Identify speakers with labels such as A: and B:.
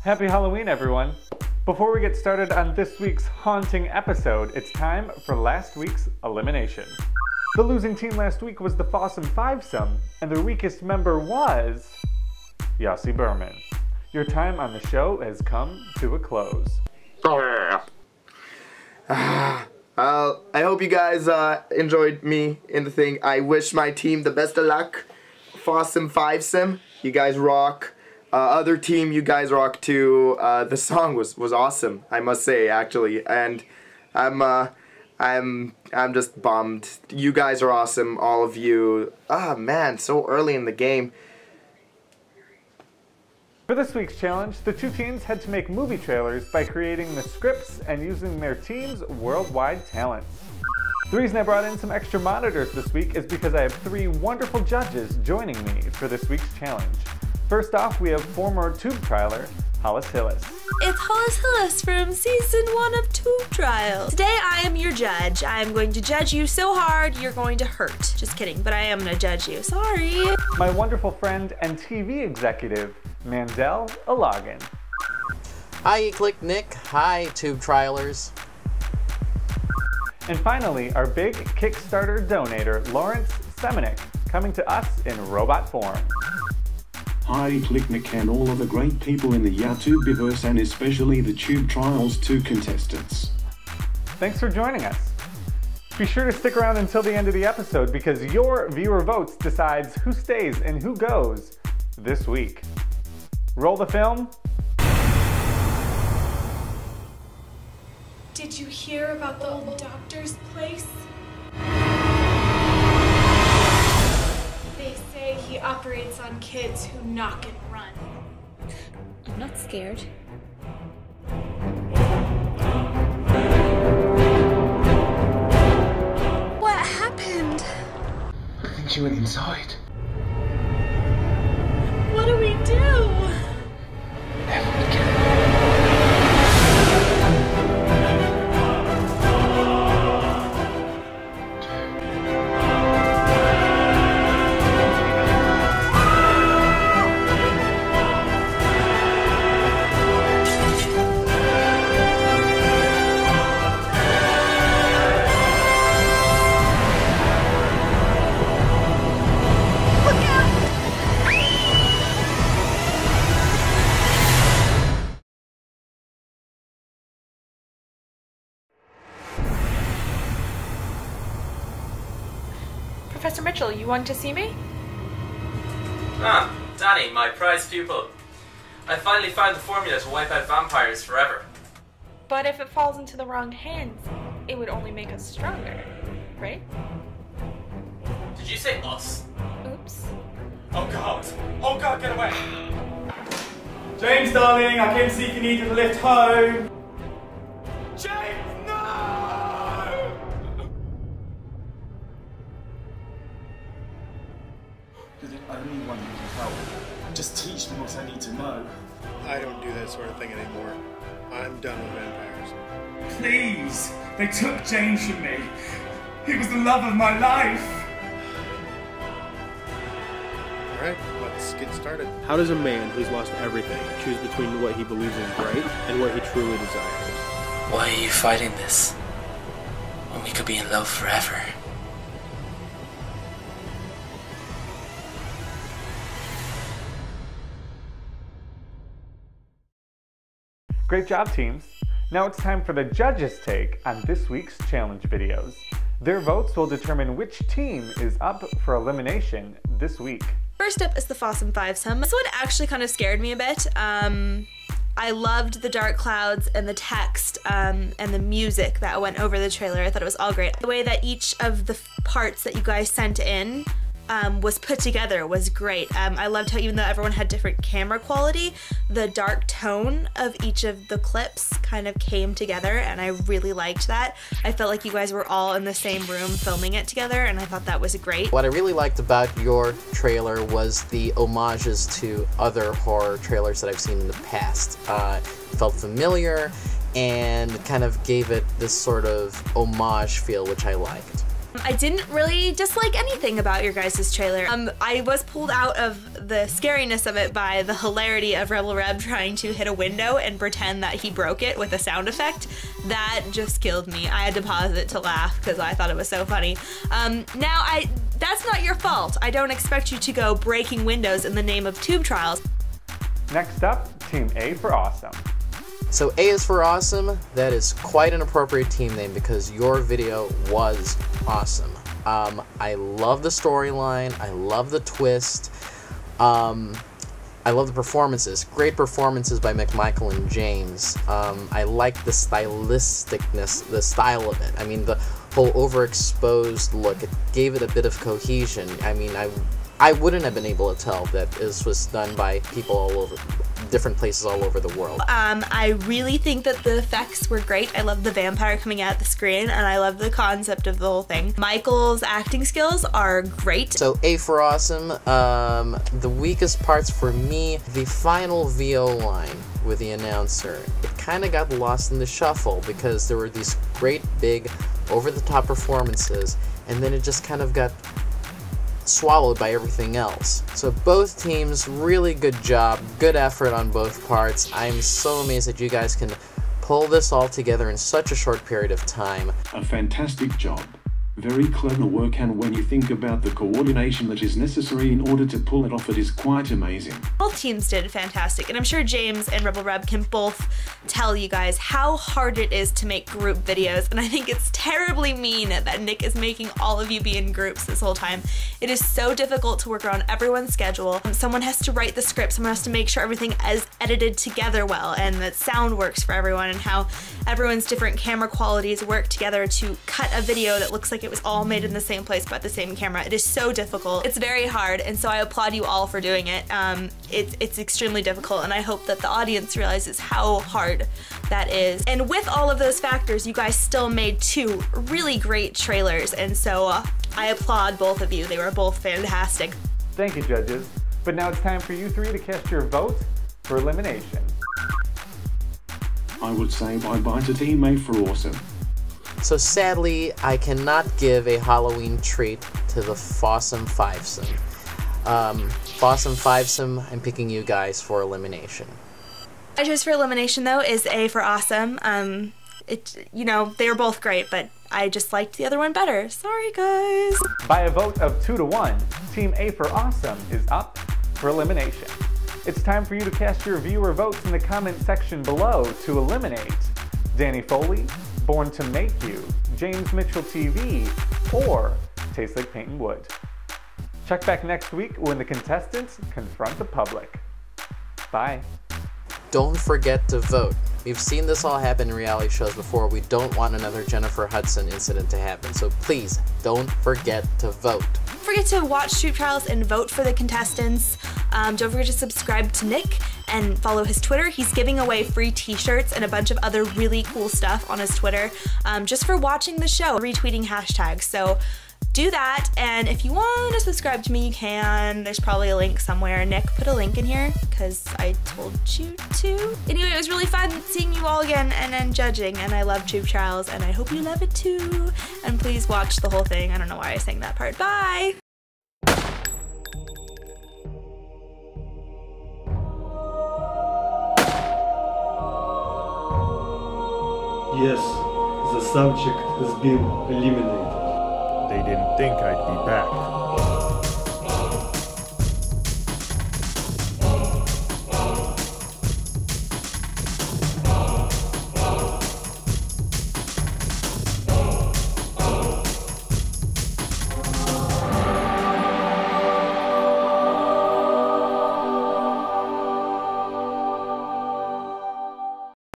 A: Happy Halloween, everyone! Before we get started on this week's haunting episode, it's time for last week's elimination. The losing team last week was the Fossum Fivesome, and their weakest member was Yossi Berman. Your time on the show has come to a close.
B: I hope you guys enjoyed me in the thing. I wish my team the best of luck. Fossum Fivesome, you guys rock. Other team, you guys rock too. The song was awesome, I must say, actually, and I'm just bummed. You guys are awesome, all of you. Ah, man, so early in the game.
A: For this week's challenge, the two teams had to make movie trailers by creating the scripts and using their team's worldwide talents. The reason I brought in some extra monitors this week is because I have three wonderful judges joining me for this week's challenge. First off, we have former Tube Trialer, Hollis Hillis.
C: It's Hollis Hillis from season 1 of Tube Trial. Today I am your judge. I am going to judge you so hard you're going to hurt. Just kidding, but I am going to judge you. Sorry.
A: My wonderful friend and TV executive, Mandel Alagan.
D: Hi, eClickNick. Hi, Tube Trialers.
A: And finally, our big Kickstarter donator, Lawrence Semenik, coming to us in robot form.
E: Hi, eClickNick and all of the great people in the YouTubeverse, and especially the Tube Trials 2 contestants.
A: Thanks for joining us. Be sure to stick around until the end of the episode because your viewer votes decides who stays and who goes this week. Roll the film.
F: Did you hear about the old doctor's place? They say he operates on kids who knock and run.
C: I'm not scared.
F: What happened?
G: I think she went inside.
F: What do we do?
G: Everyone get it.
H: Professor Mitchell, you want to see me?
I: Ah, Danny, my prized pupil. I finally found the formula to wipe out vampires forever.
H: But if it falls into the wrong hands, it would only make us stronger, right?
I: Did you say us?
H: Oops.
I: Oh god! Oh god, get away!
J: James, darling, I came to see if you needed a lift home.
I: James, no!
J: You're the only one who can help. Just teach me what I need to know.
K: I don't do that sort of thing anymore. I'm done with vampires.
J: Please! They took James from me. He was the love of my life.
K: Alright, let's get started.
L: How does a man who's lost everything choose between what he believes is right and what he truly desires?
G: Why are you fighting this? When we could be in love forever.
A: Great job, teams. Now it's time for the judges' take on this week's challenge videos. Their votes will determine which team is up for elimination this week.
C: First up is the Fossum Fivesome. This one actually kind of scared me a bit. I loved the dark clouds and the text and the music that went over the trailer. I thought it was all great. The way that each of the parts that you guys sent in was put together was great. I loved how even though everyone had different camera quality, the dark tone of each of the clips kind of came together, and I really liked that. I felt like you guys were all in the same room filming it together, and I thought that was great.
D: What I really liked about your trailer was the homages to other horror trailers that I've seen in the past. It felt familiar and kind of gave it this sort of homage feel, which I liked.
C: I didn't really dislike anything about your guys' trailer. I was pulled out of the scariness of it by the hilarity of Rebel Reb trying to hit a window and pretend that he broke it with a sound effect. That just killed me. I had to pause it to laugh because I thought it was so funny. That's not your fault. I don't expect you to go breaking windows in the name of tube trials.
A: Next up, Team A for Awesome.
D: So A is for Awesome. That is quite an appropriate team name because your video was awesome. I love the storyline. I love the twist. I love the performances. Great performances by McMichael and James. I like the stylisticness, the style of it. I mean, the whole overexposed look. It gave it a bit of cohesion. I mean, I wouldn't have been able to tell that this was done by people all over, different places all over the world.
C: I really think that the effects were great. I love the vampire coming out the screen, and I love the concept of the whole thing. Michael's acting skills are great.
D: So A for Awesome. The weakest parts for me, the final VO line with the announcer. It kind of got lost in the shuffle because there were these great big over-the-top performances, and then it just kind of got swallowed by everything else. So both teams, really good job, good effort on both parts. I'm so amazed that you guys can pull this all together in such a short period of time.
E: A fantastic job. Very clever work, and when you think about the coordination that is necessary in order to pull it off, it is quite amazing.
C: Both teams did fantastic, and I'm sure James and Rebel Reb can both tell you guys how hard it is to make group videos, and I think it's terribly mean that Nick is making all of you be in groups this whole time. It is so difficult to work around everyone's schedule. Someone has to write the script, someone has to make sure everything is edited together well, and that sound works for everyone, and how everyone's different camera qualities work together to cut a video that looks like it was all made in the same place but the same camera. It is so difficult. It's very hard, and so I applaud you all for doing it. It's extremely difficult, and I hope that the audience realizes how hard that is. And with all of those factors, you guys still made two really great trailers, and so I applaud both of you. They were both fantastic.
A: Thank you, judges. But now it's time for you three to cast your vote for elimination.
E: I would say bye-bye to Team A for Awesome.
D: So sadly, I cannot give a Halloween treat to the Fossum Fivesome. Fossum Fivesome, I'm picking you guys for elimination.
C: My choice for elimination, though, is A for Awesome. You know, they were both great, but I just liked the other one better. Sorry, guys.
A: By a vote of 2-1, Team A for Awesome is up for elimination. It's time for you to cast your viewer votes in the comment section below to eliminate Danny Foley, Born to Make You, James Mitchell TV, or Tastes Like Painting Wood. Check back next week when the contestants confront the public. Bye.
D: Don't forget to vote. We've seen this all happen in reality shows before. We don't want another Jennifer Hudson incident to happen, so please don't forget to vote.
C: Don't forget to watch Tube Trials and vote for the contestants. Don't forget to subscribe to Nick and follow his Twitter. He's giving away free t-shirts and a bunch of other really cool stuff on his Twitter just for watching the show, retweeting hashtags. So do that, and if you want to subscribe to me, you can. There's probably a link somewhere. Nick, put a link in here, because I told you to. Anyway, it was really fun seeing you all again and judging, and I love Tube Trials, and I hope you love it too. And please watch the whole thing. I don't know why I sang that part. Bye!
M: Yes, the subject has been eliminated.
N: They didn't think I'd be back.